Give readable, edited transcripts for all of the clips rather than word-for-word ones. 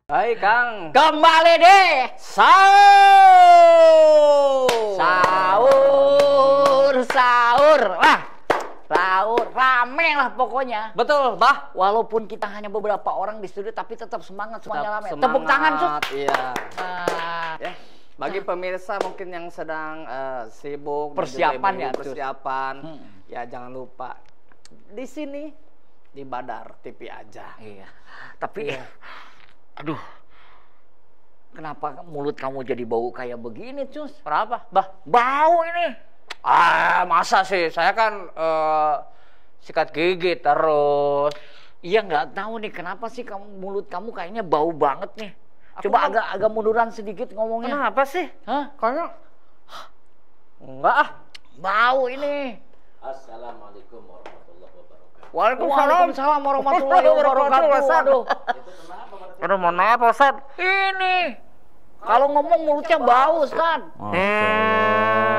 Hai Kang, Kembali deh. Sahur. Wah, sahur rame lah pokoknya. betul, Bah. Walaupun kita hanya beberapa orang di studio, tapi tetap semangat, semuanya rame. Tetap Tepuk tangan, Sus. semangat, iya. Nah, Ya, bagi pemirsa mungkin yang sedang sibuk dan juga Persiapan ibu-ibu ya, Sus. persiapan, ya jangan lupa di sini di Badar TV aja. iya. Tapi, aduh, kenapa mulut kamu jadi bau kayak begini, Cus? Kenapa, Bah? Bau ini. Masa sih? Saya kan sikat gigi terus. Iya, nggak tahu nih kenapa sih mulut kamu kayaknya bau banget nih. Aku Coba kan- agak munduran sedikit ngomongnya. Kenapa sih? Hah? Kayaknya enggak ah. Bau ini. Assalamualaikum warahmatullahi wabarakatuh. Waalaikumsalam warahmatullahi wabarakatuh. Aduh. Aduh, mohon maaf, Ustaz. Ini kalau ngomong mulutnya bau, Ustaz.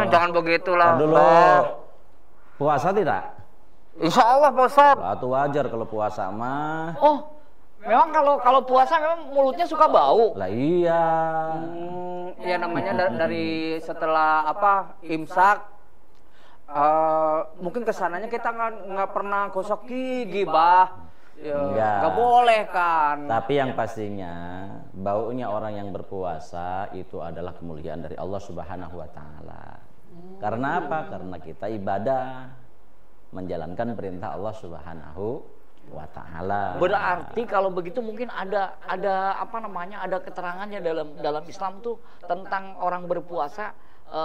Jangan begitulah. Tar dulu. Bah. Puasa tidak? Insya Allah, Pak Ustaz. Atau wajar kalau puasa mah. Oh, memang kalau puasa memang mulutnya suka bau. Lah iya. Ya namanya dari setelah imsak. Mungkin kesananya kita nggak pernah gosok gigi, Bah. Ya, Enggak. nggak boleh kan. Tapi yang pastinya baunya orang yang berpuasa itu adalah kemuliaan dari Allah Subhanahu wa taala. Karena apa? Karena kita ibadah menjalankan perintah Allah Subhanahu wa taala. Berarti kalau begitu mungkin ada ada keterangannya dalam Islam tuh tentang orang berpuasa,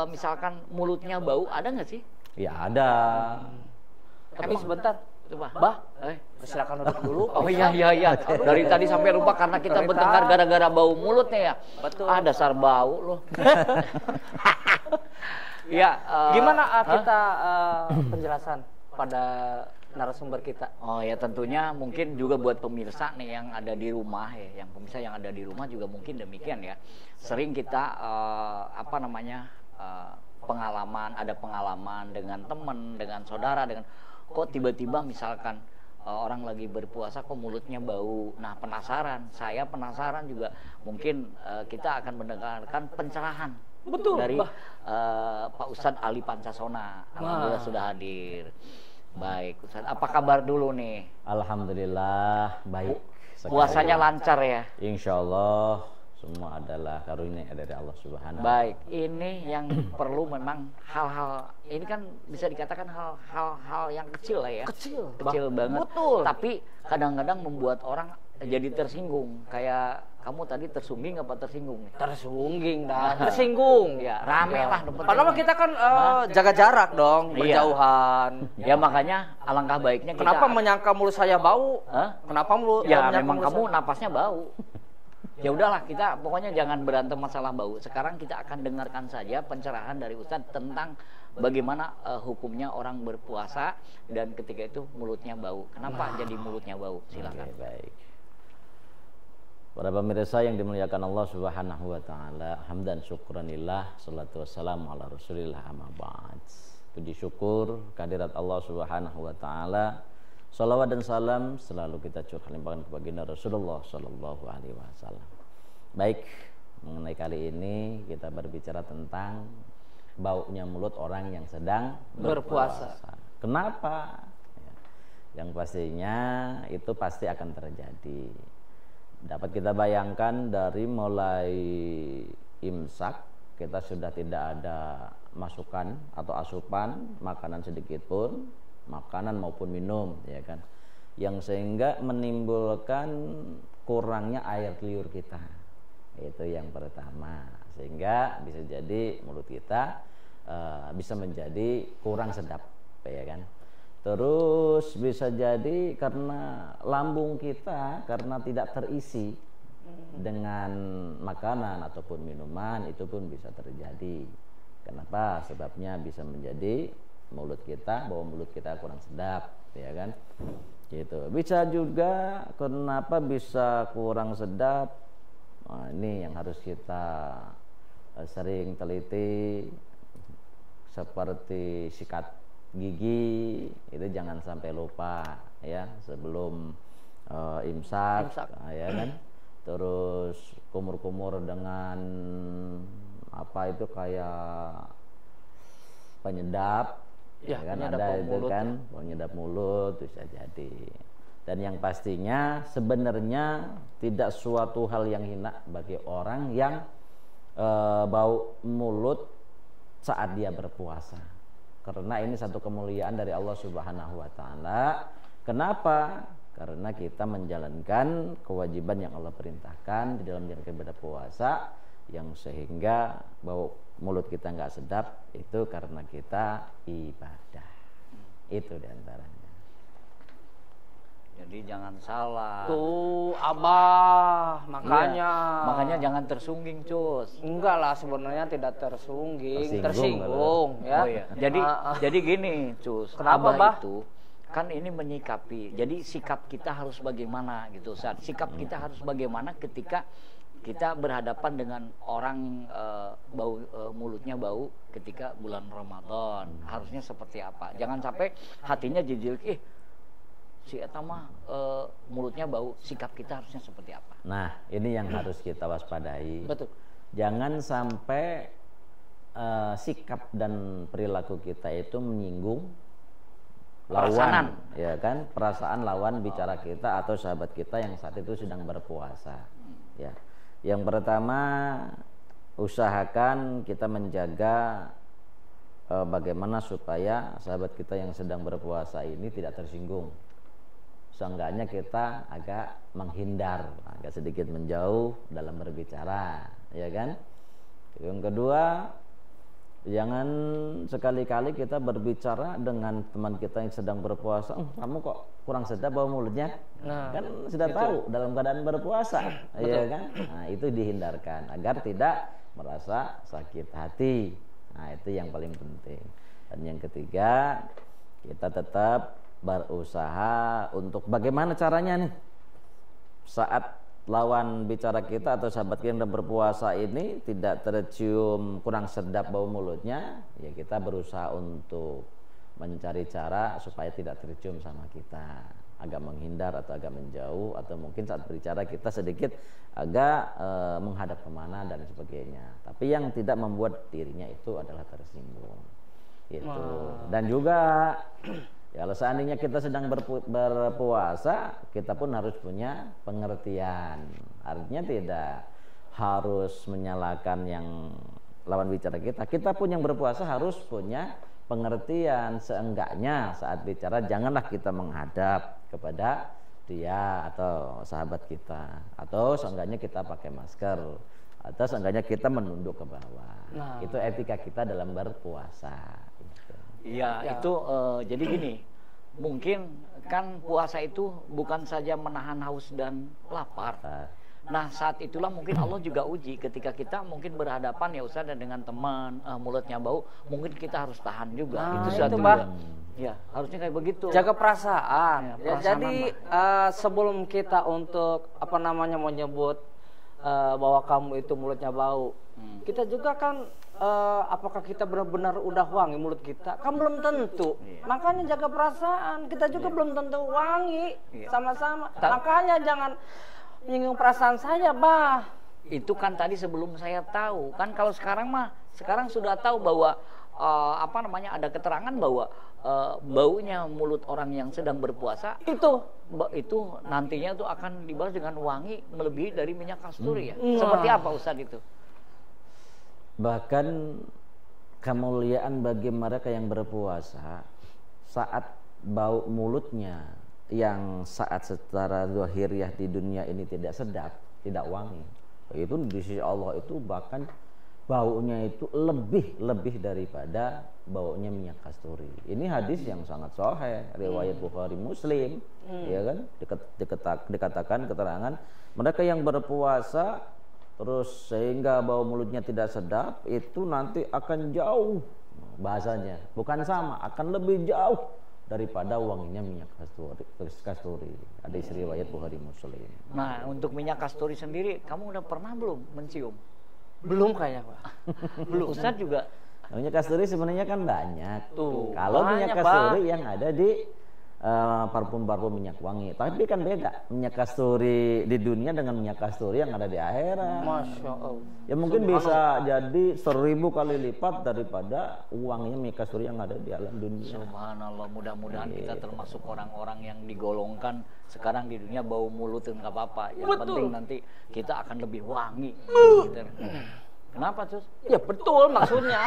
misalkan mulutnya bau, ada nggak sih? Ya ada. Tapi sebentar, Coba. Bah. Silakan duduk dulu. Oh iya. Dari tadi sampai lupa karena kita Cerita. bertengkar gara-gara bau mulutnya ya. Betul. Dasar bau loh. Ya, Gimana hah? kita penjelasan pada narasumber kita? Oh ya, tentunya mungkin juga buat pemirsa nih yang ada di rumah ya, yang pemirsa yang ada di rumah juga mungkin demikian ya. Sering kita ada pengalaman dengan teman, dengan saudara, dengan kok tiba-tiba misalkan orang lagi berpuasa kok mulutnya bau. Nah, saya penasaran juga. Mungkin kita akan mendengarkan pencerahan. Betul, Dari Bah. Pak Ustadz Ali Pancasona. Alhamdulillah sudah hadir. Baik, Ustadz, apa kabar dulu nih? Alhamdulillah baik. Puasanya lancar ya? Insya Allah semua adalah karunia dari Allah Subhanahu. Baik, ini yang perlu memang hal-hal, ini kan bisa dikatakan hal-hal yang kecil lah ya. Kecil banget. Betul. Tapi kadang-kadang membuat orang jadi tersinggung. Kayak kamu tadi tersungging apa tersinggung nih? Tersungging dan tersinggung. Ya, rame lah. Padahal kita kan jaga jarak dong, Iya. berjauhan. Ya makanya alangkah baiknya kita. Kenapa menyangka mulut saya bau? Hah? Kenapa mulut? Ya menyangka memang mulut kamu saya- napasnya bau. Ya udahlah, kita pokoknya jangan berantem masalah bau. Sekarang kita akan dengarkan saja pencerahan dari Ustadz tentang bagaimana hukumnya orang berpuasa dan ketika itu mulutnya bau. Kenapa jadi mulutnya bau? Silakan. Oke, baik. Para pemirsa yang dimuliakan Allah Subhanahu wa taala, hamdan syukranillah, salatu wassalamu ala Rasulillah amma ba'd. Puji syukur kehadirat Allah Subhanahu wa taala. Salawat dan salam selalu kita curahkan kepada baginda Rasulullah sallallahu alaihi wasallam. Baik, mengenai kali ini kita berbicara tentang baunya mulut orang yang sedang berpuasa. Kenapa? Yang pastinya itu pasti akan terjadi. Dapat kita bayangkan dari mulai imsak kita sudah tidak ada masukan atau asupan makanan sedikit pun, makanan maupun minum, ya kan, yang sehingga menimbulkan kurangnya air liur kita. Itu yang pertama, sehingga bisa jadi mulut kita bisa menjadi kurang sedap, ya kan. Terus bisa jadi karena lambung kita karena tidak terisi dengan makanan ataupun minuman itu pun bisa terjadi. Kenapa? Sebabnya bisa menjadi bau mulut kita kurang sedap, ya kan? Gitu. Bisa juga kenapa bisa kurang sedap? Nah, ini yang harus kita sering teliti, seperti sikat gigi itu jangan sampai lupa ya sebelum imsak. Ya kan? Terus kumur-kumur dengan apa itu kayak penyedap, ya kan, ada itu kan penyedap mulut bisa jadi. Dan yang pastinya sebenarnya tidak suatu hal yang hina bagi orang yang bau mulut saat dia berpuasa, karena ini satu kemuliaan dari Allah Subhanahu wa taala. Kenapa? Karena kita menjalankan kewajiban yang Allah perintahkan di dalam menjalankan ibadah puasa, yang sehingga bau mulut kita nggak sedap itu karena kita ibadah. Itu diantaranya. Jadi jangan salah. Tuh Abah, makanya jangan tersungging, Cus. Enggak lah, sebenarnya tidak tersinggung ya. Oh iya. Jadi gini, Cus. Kenapa, Abah Bah? itu kan ini menyikapi. Jadi sikap kita harus bagaimana gitu, Ustaz. Sikap kita harus bagaimana ketika kita berhadapan dengan orang mulutnya bau ketika bulan Ramadan. Harusnya seperti apa? Jangan sampai hatinya jijik, si eta mah mulutnya bau, sikap kita harusnya seperti apa? Nah, ini yang harus kita waspadai. Betul. Jangan sampai sikap dan perilaku kita itu menyinggung lawan, ya kan, perasaan lawan bicara kita atau sahabat kita yang saat itu sedang berpuasa. Ya. Yang pertama, usahakan kita menjaga bagaimana supaya sahabat kita yang sedang berpuasa ini tidak tersinggung. Seenggaknya kita agak menghindar, agak sedikit menjauh dalam berbicara, ya kan? Yang kedua, jangan sekali-kali kita berbicara dengan teman kita yang sedang berpuasa, kamu kok kurang sedap bau mulutnya. Nah, kan sudah tahu dalam keadaan berpuasa, ya kan? Nah, itu dihindarkan agar tidak merasa sakit hati. Nah, itu yang paling penting. Dan yang ketiga, kita tetap berusaha untuk bagaimana caranya nih saat lawan bicara kita atau sahabat kita yang berpuasa ini tidak tercium kurang sedap bau mulutnya, ya kita berusaha untuk mencari cara supaya tidak tercium sama kita, agak menghindar atau agak menjauh, atau mungkin saat berbicara kita sedikit agak menghadap kemana dan sebagainya, tapi yang tidak membuat dirinya itu adalah tersinggung gitu. Dan juga ya, kalau seandainya kita sedang berpuasa, kita pun harus punya pengertian. Artinya tidak harus menyalahkan yang lawan bicara kita. Kita pun yang berpuasa harus punya pengertian. Seenggaknya saat bicara janganlah kita menghadap kepada dia atau sahabat kita, atau seenggaknya kita pakai masker, atau seenggaknya kita menunduk ke bawah. Nah, itu etika kita dalam berpuasa. Iya, itu jadi gini, mungkin kan puasa itu bukan saja menahan haus dan lapar. Nah, saat itulah mungkin Allah juga uji ketika kita mungkin berhadapan ya Ustaz dengan teman, mulutnya bau, mungkin kita harus tahan juga. Nah, itu satu Bah. Ya, harusnya kayak begitu. Jaga perasaan. Ya, jadi sebelum kita untuk menyebut bahwa kamu itu mulutnya bau, kita juga kan apakah kita benar-benar udah wangi mulut kita? Kan belum tentu. Makanya jaga perasaan. Kita juga belum tentu wangi sama-sama. Makanya jangan menyinggung perasaan saya, Bah. Itu kan tadi sebelum saya tahu. Kan kalau sekarang sudah tahu bahwa ada keterangan bahwa baunya mulut orang yang sedang berpuasa itu nantinya itu akan dibalas dengan wangi melebihi dari minyak kasturi ya. Seperti apa Ustaz itu? Bahkan kemuliaan bagi mereka yang berpuasa saat bau mulutnya yang saat secara zahiriah di dunia ini tidak sedap, tidak wangi, itu di sisi Allah itu bahkan baunya itu lebih daripada baunya minyak kasturi. Ini hadis yang sangat sahih, riwayat Bukhari Muslim, ya kan? Dikatakan keterangan mereka yang berpuasa terus sehingga bau mulutnya tidak sedap itu nanti akan jauh, bahasanya bukan sama, akan lebih jauh daripada wanginya minyak kasturi. Hadis riwayat Bukhari Muslim. Nah, untuk minyak kasturi sendiri kamu udah pernah belum mencium? Belum kayaknya, Pak. Belum. Ustadz juga. Minyak kasturi sebenarnya kan banyak. Tuh, Kalau banyak, minyak kasturi yang ada di parfum-parfum minyak wangi. Tapi kan beda minyak kasturi di dunia dengan minyak kasturi yang ada di akhirat. Masya Allah. Ya mungkin bisa jadi 1000 kali lipat daripada wanginya minyak kasturi yang ada di alam dunia. Subhanallah, mudah-mudahan kita termasuk orang-orang yang digolongkan sekarang di dunia bau mulut itu nggak apa-apa. Yang penting nanti kita akan lebih wangi. Gitu. Kenapa, Cus? Ya betul maksudnya.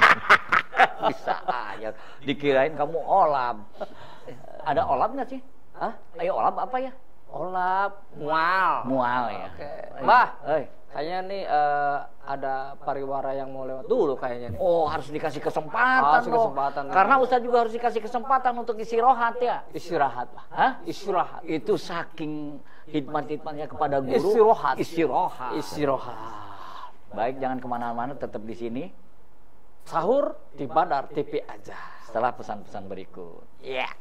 Bisa aja. Dikirain kamu olap. Ada olap nggak sih? Hah? Ayo olap apa ya? Olap, mual. Mual ya. Oke. Mbah, Hei. kayaknya nih ada pariwara yang mau lewat dulu kayaknya nih. Oh, harus dikasih kesempatan Harus dong. kesempatan. Karena Ustadz juga harus dikasih kesempatan untuk istirahat ya. Istirahat, Pak. Hah? Istirahat. Itu saking hikmat-hikmatnya kepada guru. Istirahat. Istirahat. Istirahat. Baik, jangan kemana-mana, tetap di sini. Sahur di Badar TV aja. Setelah pesan-pesan berikut. Yeah.